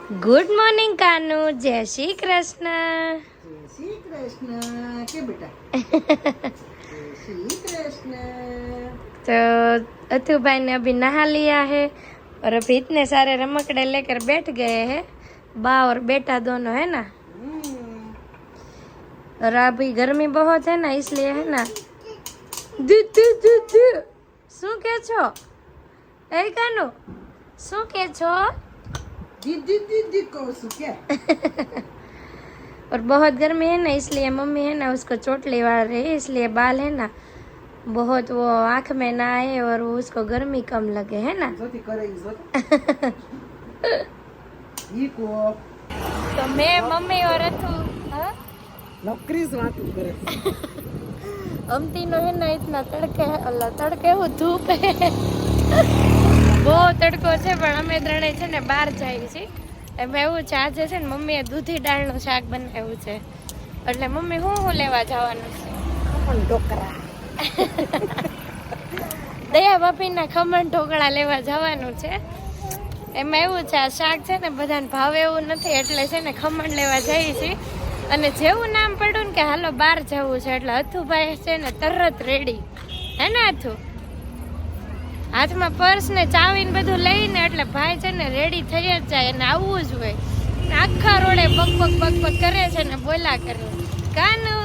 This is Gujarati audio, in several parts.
ગુડ મોર્નિંગ કાનુ, જય શ્રી કૃષ્ણ. जय श्री कृष्ण के बेटा जय श्री कृष्ण. तो अथु भाई ने अभी नहा लिया है और अभी इतने सारे रमकड़े लेकर बैठ गए हैं. बा और बेटा दोनों है ना. और अभी गर्मी बहुत है ना, इसलिए है ना. શું કે છો એ કાનુ, શું કે છો? दीदी दीदी कहूँ सु क्या. और बहुत गर्मी है ना, इसलिए मम्मी है ना उसको चोटली वाल रही है, इसलिए बाल है ना बहुत वो आँख में ना आए और वो उसको गर्मी कम लगे, है ना. जोती करे जोती ये को तो मैं मम्मी और अथु नौकरी से बात करे. हम तीनों है ना इतना तड़के अल्लाह तड़के वो धूप है બહુ તડકો છે પણ અમે ત્રણે છે ને બહાર જઈએ છીએ. એમાં એવું છે આજે છે ને મમ્મીએ દૂધી દાળનું શાક બનાવ્યું છે, એટલે મમ્મી હું લેવા જવાનું છે? ખમણ ઢોકળા. દયા બાપીના ખમણ ઢોકળા લેવા જવાનું છે. એમાં એવું છે આ શાક છે ને બધાને ભાવે એવું નથી, એટલે છે ને ખમણ લેવા જઈએ છીએ. અને જેવું નામ પડ્યું ને કે હાલો બહાર જવું છે એટલે અથુભાઈ છે ને તરત રેડી, હે ને અથુ? હાથમાં પર્સ ને ચાવી ને બધું લઈને એટલે ભાઈ છે ને રેડી થઈ જ જાય અને આવવું જ હોય. આખા રોડે પગ પગ પગ પગ કરે છે ને બોલા કરે કાનુ.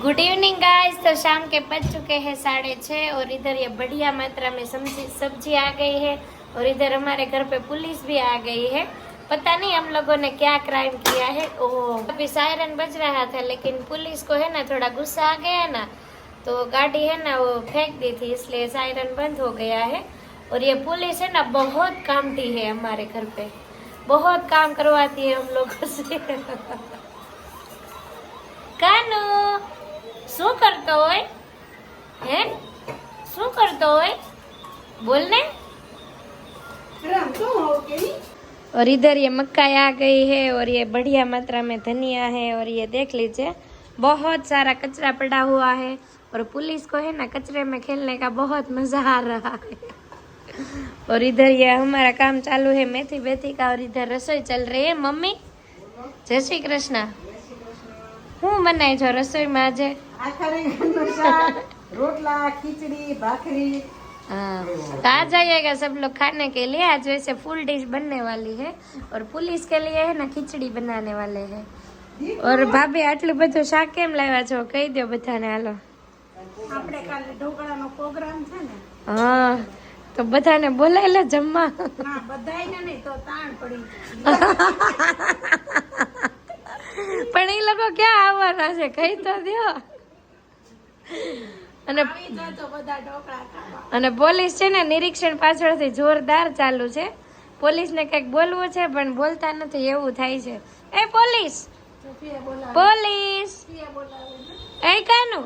Good evening guys. तो शाम के बज चुके हैं 6:30 और इधर ये बढ़िया मात्रा में सब्जी आ गई है और इधर हमारे घर पे पुलिस भी आ गई है. पता नहीं हम लोगों ने क्या क्राइम किया है. ओह अभी सायरन बज रहा था लेकिन पुलिस को है ना थोड़ा गुस्सा आ गया ना, तो गाड़ी है ना वो फेंक दी थी, इसलिए सायरन बंद हो गया है. और ये पुलिस है ना बहुत कामटी है, हमारे घर पे बहुत काम करवाती है हम लोगों से. कानू શું કરતો હોય હે? શું કરતો હોય બોલને. राम तो हो गई. और इधर ये मक्का आ गई है और ये बढ़िया मात्रा में धनिया है और ये देख लीजिए बहुत सारा कचरा पड़ा हुआ है. और पुलिस को है ना कचरे में खेलने का बहुत मजा आ रहा है. और इधर ये हमारा काम चालू है मेथी बेथी का और इधर रसोई चल रही है. मम्मी जय श्री कृष्ण. હું બનાવી છો રસોઈમાં આજે? आखा રીંગણનું શાક, રોટલા, खिचड़ी, भाखरी. हाँ, तो आ जाइएगा सब लोग खाने के लिए. आज वैसे फुल डिश बनने वाली है और पुलिस के लिए है ना खिचड़ी बनाने वाले हैं. और भाभी આટલું બધું શાક કેમ લાવ્યા છો કહી દો બધાને. હાલો આપણે કાલે ઢોકળાનો પ્રોગ્રામ છે ને. હા તો બધાને બોલાવી લે જમવા. ના બધાયને નહીં તો તાણ પડી. પણ એ લોકો ક્યાં આવવાના છે કઈ તો દો. અને અને પોલીસ છે ને નિરીક્ષણ પાછળથી જોરદાર ચાલુ છે. પોલીસને કંઈક બોલવું છે પણ બોલતા નથી એવું થાય છે. એ પોલીસ પોલીસ એ કાનુ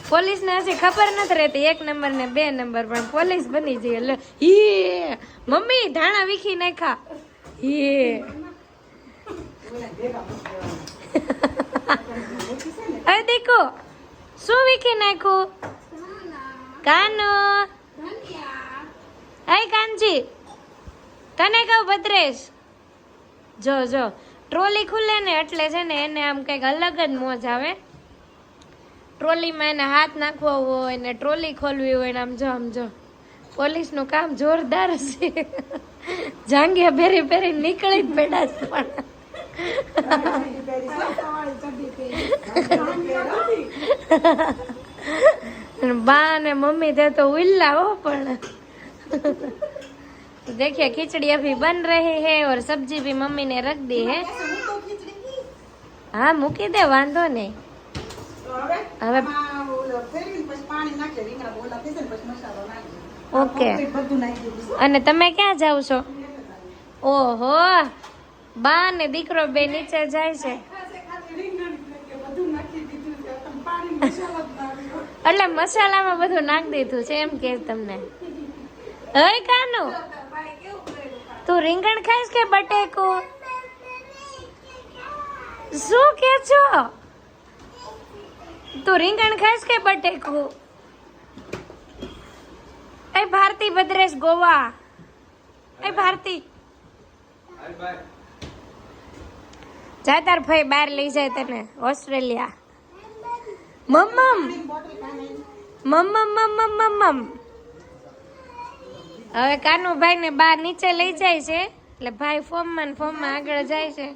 પોલીસ ને હજી ખબર નથી રહેતી 1 નંબર ને 2 નંબર, પણ પોલીસ બની જઈએ. હી મમ્મી ધાણા વીખી નાખા. હી અરે દેખો શું વીખી નાખ્યું કાનો. એ કાનજી તને કહું ભદ્રેશ જો જો ટ્રોલી ખુલે ને એટલે છે ને એને આમ કંઈક અલગ જ મોજ આવે. ટ્રોલીમાં એને હાથ નાખવો હોય ને ટ્રોલી ખોલવી હોય ને આમ જો પોલીસનું કામ જોરદાર છે. જાંગિયા પહેરી પહેરી નીકળી જ પડ્યા છે પણ બા ને મમ્મી દે તો ઉલ્લા हो. પણ देखिए खिचड़ी अभी बन रही है और सब्जी भी मम्मी ने रख दी है. हाँ મૂકી દે વાંધો નહીં. હવે ઓકે. અને તમે ક્યાં જાવ છો? ઓહો બા ને દીકરો બે નીચે જાય છે એટલે મસાલામાં બધું નાખી દીધું છે એમ કે તમને. હે કાનુ તું રીંગણ ખાઈશ કે બટેકું? શું કે છો? તું રીંગણ ખાઈશ કે બટેકું? એ ભારતી ભદ્રેશ ગોવા એ ભારતી જા તાર ભાઈ બહાર લઈ જાય તને ઓસ્ટ્રેલિયા મમ્મમ મમ્મમ હવે કાનુભાઈ ને બહાર નીચે લઈ જાય છે એટલે ભાઈ ફોર્મમાં આગળ જાય છે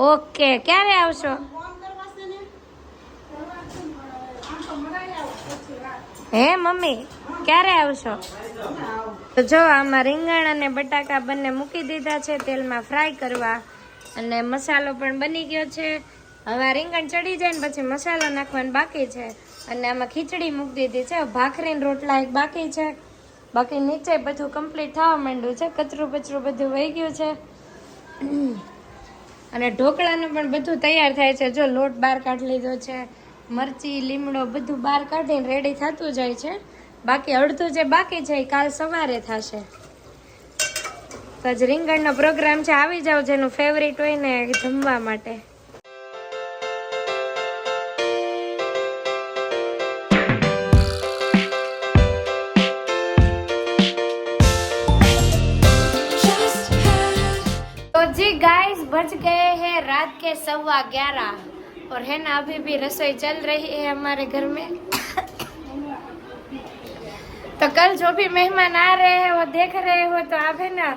ઓકે ક્યારે આવશો હે મમ્મી ક્યારે આવશો તો જો આમાં રીંગણ અને બટાકા બંને મૂકી દીધા છે તેલમાં ફ્રાય કરવા અને મસાલો પણ બની ગયો છે હવે આ રીંગણ ચડી જાય ને પછી મસાલો નાખવાનો બાકી છે અને આમાં ખીચડી મૂકી દીધી છે ભાખરી રોટલા એક બાકી છે બાકી નીચે બધું કમ્પ્લીટ થવા માંડ્યું છે કચરું બચરું બધું વહી ગયું છે અને ઢોકળાનું પણ બધું તૈયાર થાય છે જો લોટ બહાર કાઢી લીધો છે મરચી લીમડો બધું બહાર કાઢીને રેડી થતું જાય છે બાકી અડધું જે બાકી છે એ કાલ સવારે થશે તો આજ રીંગણનો પ્રોગ્રામ છે આવી જાવ જેનું ફેવરિટ હોય ને જમવા માટે जी गाइस बज गए हैं रात के 11:15 और है ना अभी भी रसोई चल रही है हमारे घर में तो कल जो भी मेहमान आ रहे हैं वो देख रहे हो तो आप है ना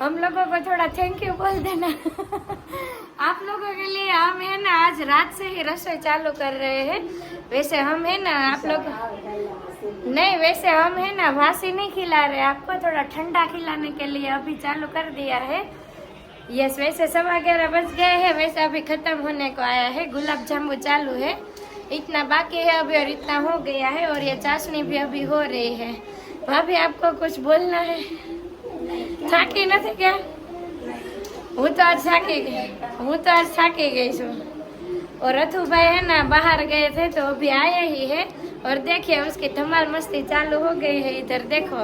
हम लोगों को थोड़ा थैंक यू बोल देना आप लोगों के लिए हम है ना आज रात से ही रसोई चालू कर रहे हैं वैसे हम है ना आप लोग नहीं वैसे हम है ना वासी नहीं खिला रहे आपको थोड़ा ठंडा खिलाने के लिए अभी चालू कर दिया है यस वैसे 11:15 बज गए हैं वैसे अभी खत्म होने को आया है गुलाब जामुन चालू है इतना बाकी है अभी और इतना हो गया है और ये चाशनी भी अभी हो रही है भाभी आपको कुछ बोलना है થાકી નથી क्या હું तो आज થાકી गई છું और रथु भाई है ना बाहर गए थे तो अभी आए ही है और देखिए उसकी धमाल मस्ती चालू हो गई है इधर देखो